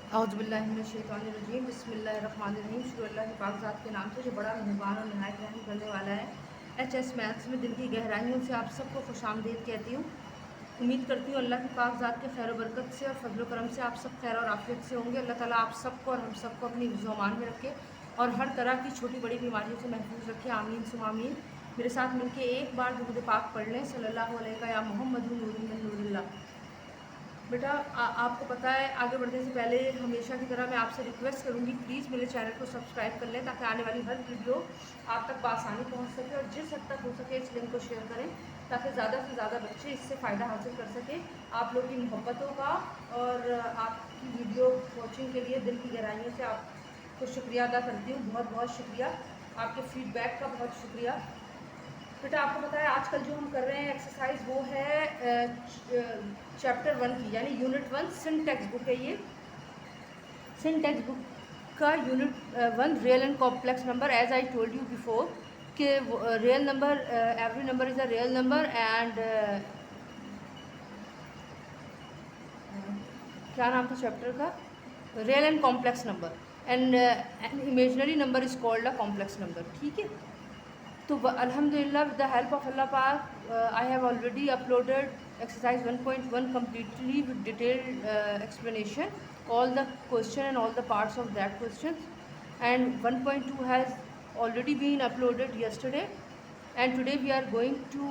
औज़ुबिल्लाहिमिनश्शैतानिर्रजीम बिस्मिल्लाहिर्रहमानिर्रहीम शुरू अल्लाह के पाक ज़ात के नाम से जो बड़ा मेहरबान और नहायत रहम करने वाला है। एचएस मैथ्स में दिल की गहराइयों से आप सबको खुशामदीद कहती हूँ। उम्मीद करती हूँ अल्लाह के पाक ज़ात के खैर बरकत से और फजल करम से आप सब खैर और आफियत से होंगे। अल्लाह ताला आप सबको और हम सबको अपनी हिफ्ज़-ओ-अमान में रखे और हर तरह की छोटी बड़ी बीमारियों से महफूज रखे। आमीन सुम्मा आमीन। मेरे साथ मिलके एक बार दुरूद पाक पढ़ लें सल्लल्लाहु अलैहि या मुहम्मदुन नूरुन मिन नूरिल्लाह। बेटा आपको पता है, आगे बढ़ने से पहले हमेशा की तरह मैं आपसे रिक्वेस्ट करूंगी, प्लीज़ मेरे चैनल को सब्सक्राइब कर लें ताकि आने वाली हर वीडियो आप तक बआसानी पहुंच सके और जिस हद तक हो सके इस लिंक को शेयर करें ताकि ज़्यादा से ज़्यादा बच्चे इससे फ़ायदा हासिल कर सकें। आप लोग की मोहब्बतों का और आपकी वीडियो वॉचिंग के लिए दिल की गहराइयों से आपको शुक्रिया अदा करती हूँ। बहुत बहुत शुक्रिया, आपके फीडबैक का बहुत शुक्रिया। बेटा आपको पता है आजकल जो हम कर रहे हैं एक्सरसाइज वो है चैप्टर 1 की, यानी यूनिट 1 सिंटैक्स बुक है। ये सिंटैक्स बुक का unit 1 real and complex number. As I told you before कि real number, every number is a real number and क्या नाम था चैप्टर का, real and complex number and an imaginary number is called a complex number. ठीक है, तो अल्हम्दुलिल्लाह with the help of Allah पाक I have already uploaded exercise 1.1 completely with detailed explanation, all the question and all the parts of that questions, and 1.2 has already been uploaded yesterday, and today we are going to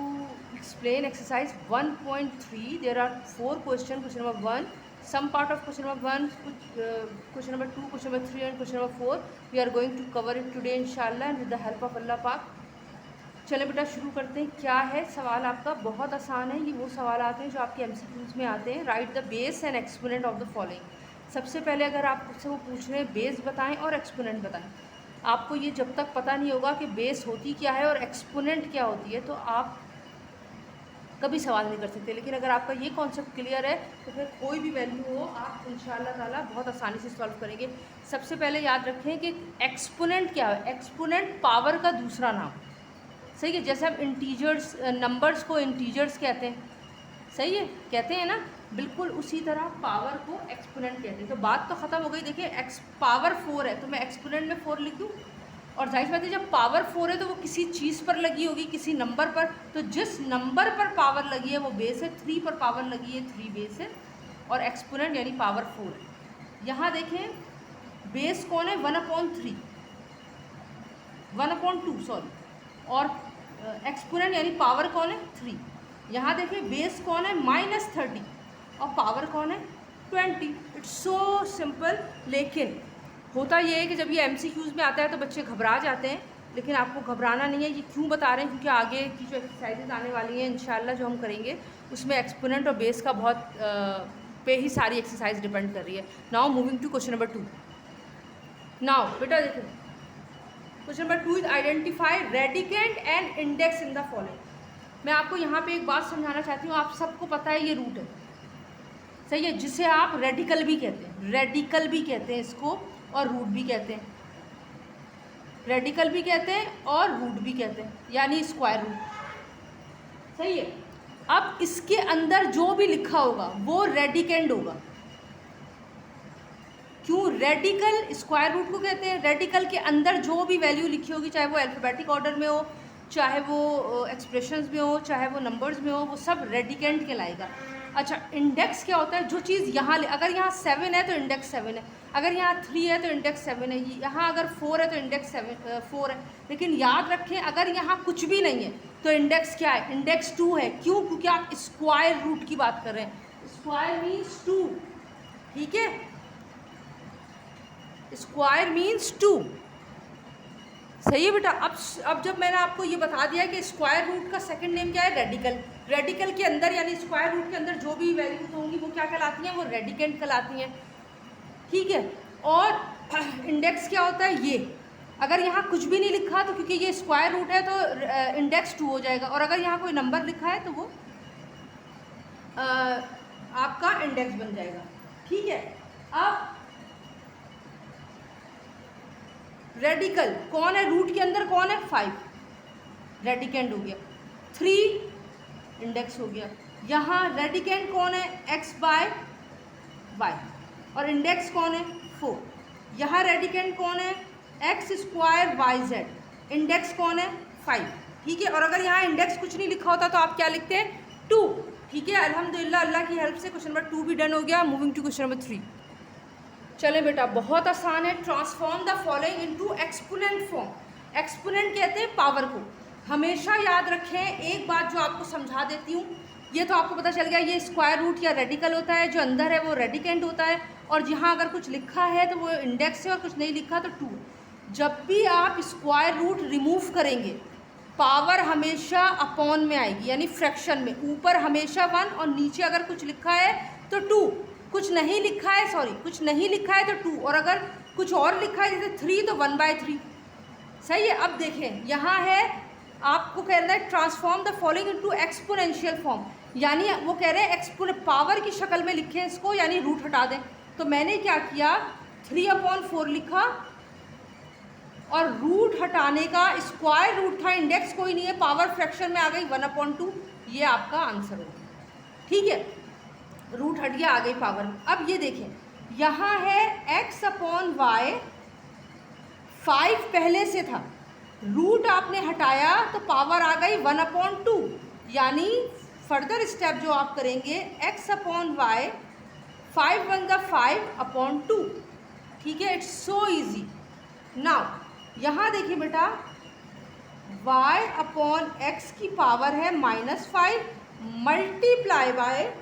explain exercise 1.3. there are 4 questions. Question number 1, some part of question number 1, question number 2, question number 3 and question number 4 we are going to cover it today inshallah and with the help of Allah पाक। चले बेटा शुरू करते हैं। क्या है सवाल आपका, बहुत आसान है। ये वो सवाल आते हैं जो आपके एमसीक्यूज में आते हैं। Right the base and exponent of the following. सबसे पहले अगर आपसे वो पूछ रहे हैं बेस बताएं और एक्सपोनेंट बताएं, आपको ये जब तक पता नहीं होगा कि बेस होती क्या है और एक्सपोनेंट क्या होती है तो आप कभी सवाल नहीं कर सकते। लेकिन अगर आपका ये कॉन्सेप्ट क्लियर है तो फिर कोई भी वैल्यू हो आप इंशाल्लाह ताला बहुत आसानी से सॉल्व करेंगे। सबसे पहले याद रखें कि एक्सपोनेंट क्या है। एक्सपोनेंट पावर का दूसरा नाम। सही है, जैसे हम इंटीजर्स, नंबर्स को इंटीजर्स कहते हैं, सही है, कहते हैं ना, बिल्कुल उसी तरह पावर को एक्सपोनेंट कहते हैं। तो बात तो ख़त्म हो गई। देखिए एक्स पावर 4 है तो मैं एक्सपोनेंट में 4 लिख दूँ, और जाहिर बात है जब पावर 4 है तो वो किसी चीज़ पर लगी होगी, किसी नंबर पर, तो जिस नंबर पर पावर लगी है वो बेस है। 3 पर पावर लगी है 3 बेस है, और एक्सपोनेंट यानी पावर 4 है। यहाँ देखें बेस कौन है, 1/3, 1/2 सॉरी, और एक्सपोनेंट यानी पावर कौन है 3। यहाँ देखिए बेस कौन है -30 और पावर कौन है 20। It's so simple. लेकिन होता ये है कि जब ये एमसीक्यूज में आता है तो बच्चे घबरा जाते हैं, लेकिन आपको घबराना नहीं है। ये क्यों बता रहे हैं, क्योंकि आगे की जो एक्सरसाइजेज आने वाली हैं इंशाल्लाह जो हम करेंगे उसमें एक्सपोनेंट और बेस का बहुत पे ही सारी एक्सरसाइज डिपेंड कर रही है। Now moving to question number 2। Now बेटा देखो question number 2 is identify radicand and index in the following. मैं आपको यहाँ पे एक बात समझाना चाहती हूँ। आप सबको पता है ये रूट है, सही है, जिसे आप रेडिकल भी कहते हैं, रेडिकल भी कहते हैं इसको और रूट भी कहते हैं। रेडिकल भी कहते हैं और रूट भी कहते हैं, यानी स्क्वायर रूट, सही है। अब इसके अंदर जो भी लिखा होगा वो रेडिकेंड होगा। क्यों? रेडिकल स्क्वायर रूट को कहते हैं। रेडिकल के अंदर जो भी वैल्यू लिखी होगी, चाहे वो अल्फ़ाबेटिक ऑर्डर में हो, चाहे वो एक्सप्रेशंस में हो, चाहे वो नंबर्स में हो, वो सब रेडिकेंड कहलाएगा। अच्छा, इंडेक्स क्या होता है? जो चीज़ यहाँ, अगर यहाँ 7 है तो इंडेक्स 7 है, अगर यहाँ 3 है तो इंडेक्स 7 है, यहाँ अगर 4 है तो इंडेक्स 4 है। लेकिन याद रखें अगर यहाँ कुछ भी नहीं है तो इंडेक्स क्या है? इंडेक्स 2 है। क्यों? क्योंकि आप स्क्वायर रूट की बात कर रहे हैं। स्क्वायर मीन्स 2, ठीक है, स्क्वायर मीन्स 2, सही है बेटा। अब जब मैंने आपको ये बता दिया कि स्क्वायर रूट का सेकंड नेम क्या है, रेडिकल। रेडिकल के अंदर यानी स्क्वायर रूट के अंदर जो भी वैल्यूज होंगी वो क्या कहलाती हैं? वो रेडिकेंड कहलाती हैं, ठीक है। और इंडेक्स क्या होता है? ये अगर यहाँ कुछ भी नहीं लिखा तो क्योंकि ये स्क्वायर रूट है तो इंडेक्स 2 हो जाएगा, और अगर यहाँ कोई नंबर लिखा है तो वो आपका इंडेक्स बन जाएगा, ठीक है। अब रेडिकल कौन है रूट के अंदर? कौन है? 5, रेडिकेंड हो गया। 3 इंडेक्स हो गया। यहाँ रेडिकेंड कौन है? x/y, और इंडेक्स कौन है 4। यहाँ रेडिकेंड कौन है X square Y Z, index कौन है 5, ठीक है। और अगर यहाँ इंडेक्स कुछ नहीं लिखा होता तो आप क्या लिखते हैं 2, ठीक है। अल्हम्दुलिल्लाह अल्लाह की हेल्प से क्वेश्चन नंबर 2 भी डन हो गया। Moving to question number 3। चले बेटा, बहुत आसान है। Transform the following into exponent form. Exponent कहते हैं पावर को। हमेशा याद रखें एक बात जो आपको समझा देती हूँ, ये तो आपको पता चल गया, ये स्क्वायर रूट या रेडिकल होता है, जो अंदर है वो रेडिकेंट होता है, और यहाँ अगर कुछ लिखा है तो वो इंडेक्स है और कुछ नहीं लिखा तो 2। जब भी आप स्क्वायर रूट रिमूव करेंगे पावर हमेशा अपॉन में आएगी, यानी फ्रैक्शन में। ऊपर हमेशा 1 और नीचे अगर कुछ लिखा है तो 2, कुछ नहीं लिखा है कुछ नहीं लिखा है तो 2, और अगर कुछ और लिखा है जैसे 3 तो 1/3। सही है। अब देखें यहाँ है, आपको कह रहा है transform the following into exponential form, यानी वो कह रहे हैं पावर की शक्ल में लिखें इसको, यानी रूट हटा दें। तो मैंने क्या किया 3/4 लिखा, और रूट हटाने का स्क्वायर रूट था, इंडेक्स कोई नहीं है, पावर फ्रैक्शन में आ गई 1/2। ये आपका आंसर होगा, ठीक है। रूट हट गया, आ गई पावर। अब ये देखें यहाँ है x/y, 5 पहले से था, रूट आपने हटाया तो पावर आ गई 1/2, यानी फर्दर स्टेप जो आप करेंगे x/y 5 1 ज़ा 5/2, ठीक है। It's so easy. नाउ यहाँ देखिए बेटा y/x की पावर है -5 मल्टीप्लाई बाय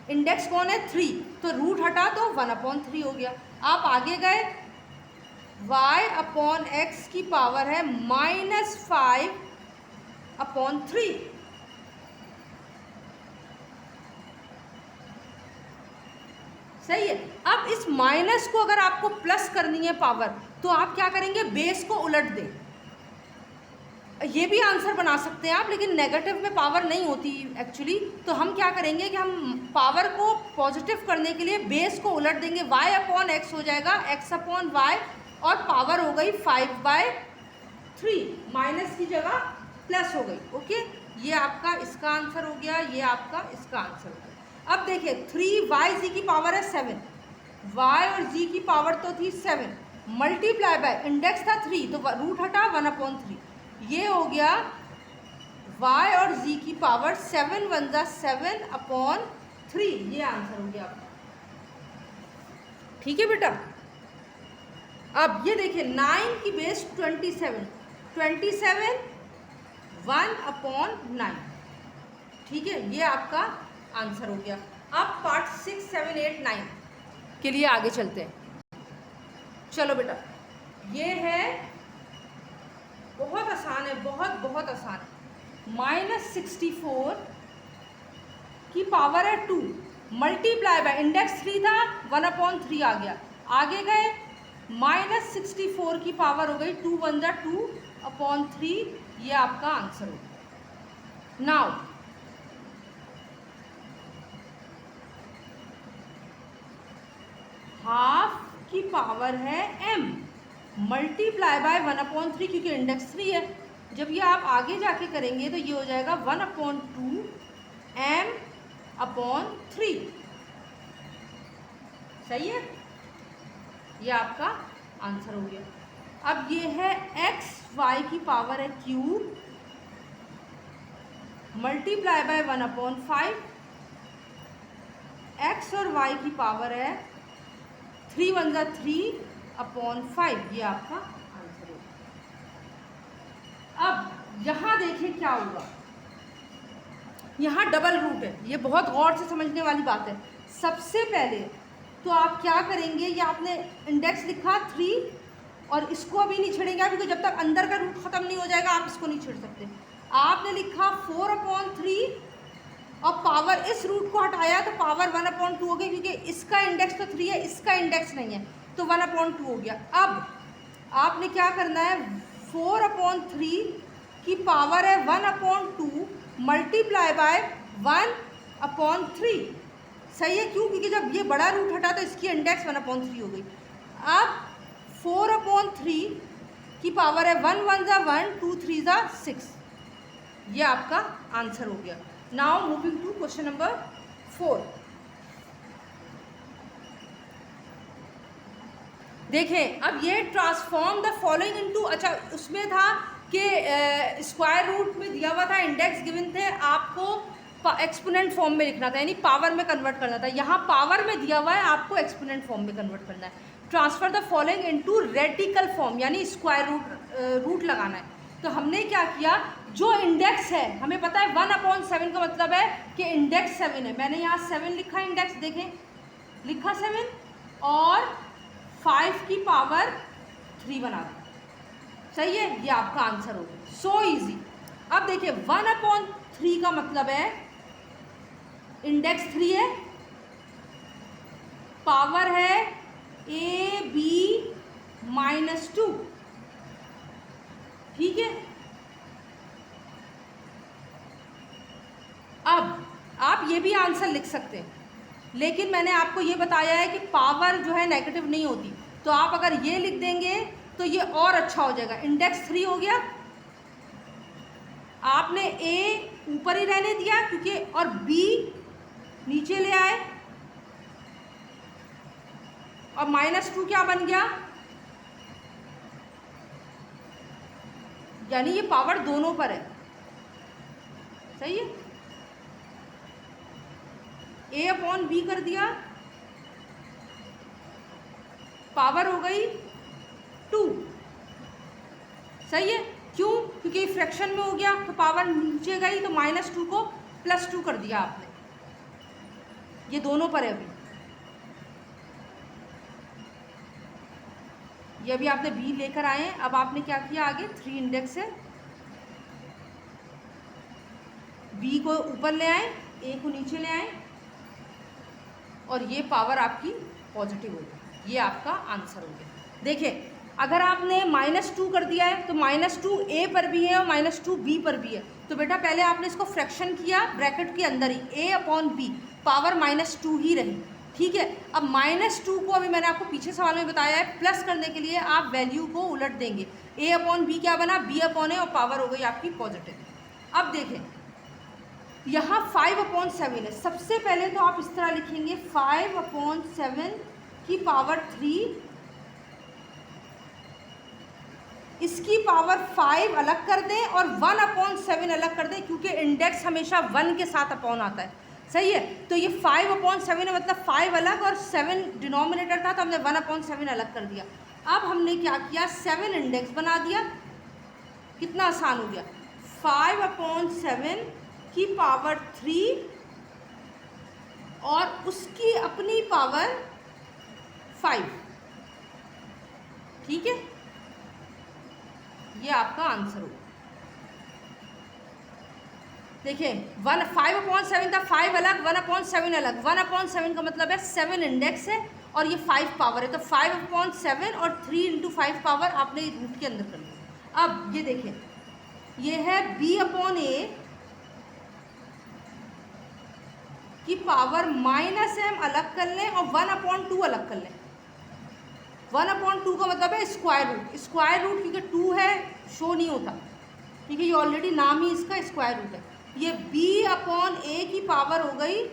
इंडेक्स कौन है 3, तो रूट हटा तो 1/3 हो गया। आप आगे गए y/x की पावर है -5/3, सही है। अब इस माइनस को अगर आपको प्लस करनी है पावर, तो आप क्या करेंगे बेस को उलट दें। ये भी आंसर बना सकते हैं आप, लेकिन नेगेटिव में पावर नहीं होती एक्चुअली। तो हम क्या करेंगे कि हम पावर को पॉजिटिव करने के लिए बेस को उलट देंगे, y/x हो जाएगा x/y, और पावर हो गई 5/3, माइनस की जगह प्लस हो गई, ओके। ये आपका इसका आंसर हो गया, ये आपका इसका आंसर हो गया। अब देखिए 3y की पावर है 7, y और z की पावर तो थी 7, मल्टीप्लाई बाय इंडेक्स था 3, तो रूट हटा 1/3, ये हो गया y और z की पावर 7 1 ज़ा 7/3, ये आंसर हो गया आपका, ठीक है बेटा। अब ये देखिए 9 की बेस 27, 1/9, ठीक है, ये आपका आंसर हो गया। अब पार्ट 6 7 8 9 के लिए आगे चलते हैं। चलो बेटा, ये है बहुत आसान है, बहुत आसान है। -64 की पावर है 2 मल्टीप्लाई बाय इंडेक्स 3 था 1/3 आ गया। आगे गए -64 की पावर हो गई 2 1 ज़ा 2/3, ये आपका आंसर हो गया। नाउ हाफ की पावर है m मल्टीप्लाई बाय 1/3, क्योंकि इंडेक्स 3 है। जब ये आप आगे जाके करेंगे तो ये हो जाएगा 1/2 m/3, सही है, ये आपका आंसर हो गया। अब ये है x/y की पावर है क्यूब मल्टीप्लाई बाय 1/5, x और y की पावर है 3 1 ज़ा 3/5, ये आपका आंसर होगा। अब यहाँ देखिए क्या होगा, यहाँ डबल रूट है, ये बहुत गौर से समझने वाली बात है। सबसे पहले तो आप क्या करेंगे, ये आपने इंडेक्स लिखा 3 और इसको अभी नहीं छेड़ेंगे, क्योंकि जब तक अंदर का रूट ख़त्म नहीं हो जाएगा आप इसको नहीं छेड़ सकते। आपने लिखा 4/3 और पावर इस रूट को हटाया तो पावर 1/2 हो गई, क्योंकि इसका इंडेक्स तो 3 है, इसका इंडेक्स नहीं है, तो 1/2 हो गया। अब आपने क्या करना है, 4/3 की पावर है 1/2 मल्टीप्लाई बाय 1/3, सही है। क्यों? क्योंकि जब ये बड़ा रूट हटा तो इसकी इंडेक्स 1/3 हो गई। अब 4/3 की पावर है 1 1 ज़ा 1 2 3 ज़ा 6, ये आपका आंसर हो गया। Now moving to question number 4। देखें अब ये ट्रांसफॉर्म द फॉलोइंग इनटू, अच्छा उसमें था कि स्क्वायर रूट में दिया हुआ था, इंडेक्स गिवन थे, आपको एक्सपोनेंट फॉर्म में लिखना था, यानी पावर में कन्वर्ट करना था। यहाँ पावर में दिया हुआ है, आपको एक्सपोनेंट फॉर्म में कन्वर्ट करना है। Transfer the following into radical form, यानी स्क्वायर रूट लगाना है। तो हमने क्या किया, जो इंडेक्स है हमें पता है 1/7 का मतलब है कि इंडेक्स 7 है। मैंने यहाँ 7 लिखा, इंडेक्स देखें लिखा 7 और 5 की पावर 3 बना दी। सही है, ये आपका आंसर होगा। So easy. अब देखिए 1/3 का मतलब है इंडेक्स 3 है, पावर है AB -2, ठीक है। अब आप ये भी आंसर लिख सकते हैं, लेकिन मैंने आपको ये बताया है कि पावर जो है नेगेटिव नहीं होती, तो आप अगर ये लिख देंगे तो ये और अच्छा हो जाएगा। इंडेक्स 3 हो गया, आपने A ऊपर ही रहने दिया क्योंकि, और B नीचे ले आए, और -2 क्या बन गया, यानी ये पावर दोनों पर है। सही है, A/B कर दिया, पावर हो गई 2। सही है, क्यों, क्योंकि फ्रैक्शन में हो गया तो पावर नीचे गई, तो -2 को +2 कर दिया आपने, ये दोनों पर है। अभी ये भी आपने B लेकर आए हैं। अब आपने क्या किया, आगे 3 इंडेक्स है, B को ऊपर ले आए, A को नीचे ले आए, और ये पावर आपकी पॉजिटिव होगी। ये आपका आंसर हो गया। देखिए अगर आपने -2 कर दिया है तो -2 A पर भी है और -2 B पर भी है, तो बेटा पहले आपने इसको फ्रैक्शन किया ब्रैकेट के अंदर ही, A/B, पावर -2 ही रही, ठीक है। अब -2 को अभी मैंने आपको पीछे सवाल में बताया है, प्लस करने के लिए आप वैल्यू को उलट देंगे, A/B क्या बना, B/A, और पावर हो गई आपकी पॉजिटिव। अब देखें यहाँ 5/7 है, सबसे पहले तो आप इस तरह लिखेंगे 5/7 की पावर 3, इसकी पावर 5 अलग कर दें और 1/7 अलग कर दें, क्योंकि इंडेक्स हमेशा 1 के साथ अपॉन आता है। सही है, तो ये 5/7 है, मतलब 5 अलग और 7 डिनोमिनेटर था, तो हमने 1/7 अलग कर दिया। अब हमने क्या किया, 7 इंडेक्स बना दिया, कितना आसान हो गया। 5/7 की पावर 3 और उसकी अपनी पावर 5, ठीक है, ये आपका आंसर होगा। देखिए 5/7 था, 5 अलग, 1/7 अलग। 1/7 का मतलब है 7 इंडेक्स है और ये 5 पावर है, तो 5/7 और 3 × 5 पावर आपने रूट के अंदर कर लिया। अब ये देखिए, ये है B/A की पावर -m अलग कर लें और 1/2 अलग कर लें। 1/2 का मतलब है स्क्वायर रूट, स्क्वायर रूट क्योंकि 2 है शो नहीं होता, क्योंकि ये ऑलरेडी नाम ही इसका स्क्वायर रूट है। ये B/A की पावर हो गई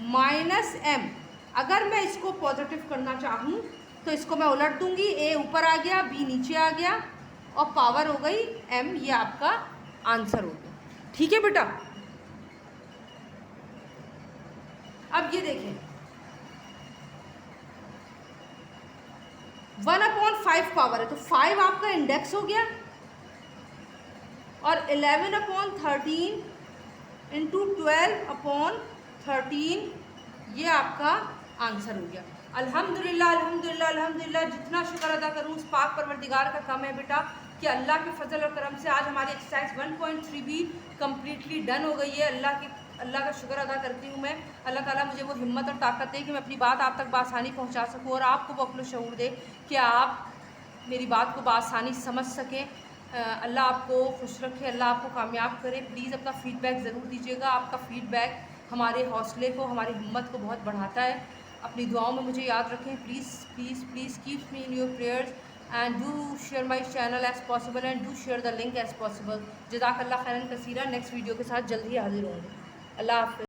-m। अगर मैं इसको पॉजिटिव करना चाहूँ तो इसको मैं उलट दूंगी, A ऊपर आ गया, B नीचे आ गया, और पावर हो गई m। ये आपका आंसर हो गया, ठीक है बेटा। अब ये देखें 1/5 पावर है, तो 5 आपका इंडेक्स हो गया, और 11/13 × 12/13 ये आपका आंसर हो गया। अल्हम्दुलिल्लाह अल्हम्दुलिल्लाह अल्हम्दुलिल्लाह, जितना शुक्र अदा करूँ उस पाक परवरदिगार का कम है बेटा कि अल्लाह के फजल और करम से आज हमारी एक्सरसाइज 1.3 भी कम्प्लीटली डन हो गई है। अल्लाह का शुक्र अदा करती हूँ मैं। अल्लाह ताला मुझे वो हिम्मत और ताकत दे कि मैं अपनी बात आप तक बआसानी पहुँचा सकूँ, और आपको वो अक्ल शऊर दे कि आप मेरी बात को बआसानी समझ सकें। अल्लाह आपको खुश रखे, अल्लाह आपको कामयाब करे। प्लीज़ अपना फ़ीडबैक ज़रूर दीजिएगा, आपका फ़ीडबैक हमारे हौसले को, हमारी हिम्मत को बहुत बढ़ाता है। अपनी दुआओं में मुझे याद रखें, please please please keep me in your prayers and do share my channel as possible and do share the link as possible. जज़ाकल्लाह खैरन कसीरा। नेक्स्ट वीडियो के साथ जल्द ही हाजिर होंगे। अल्लाह हाफ़िज़।